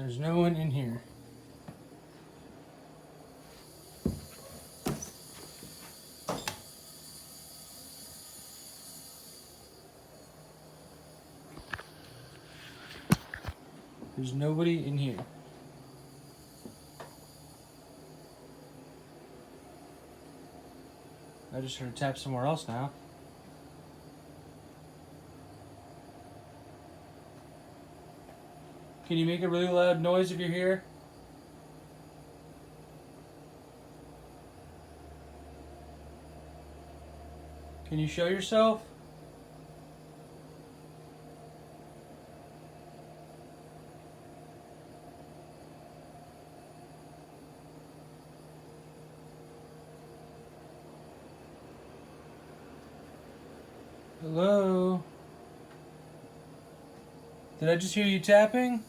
There's no one in here. There's nobody in here. I just heard a tap somewhere else now. Can you make a really loud noise if you're here? Can you show yourself? Hello? Did I just hear you tapping?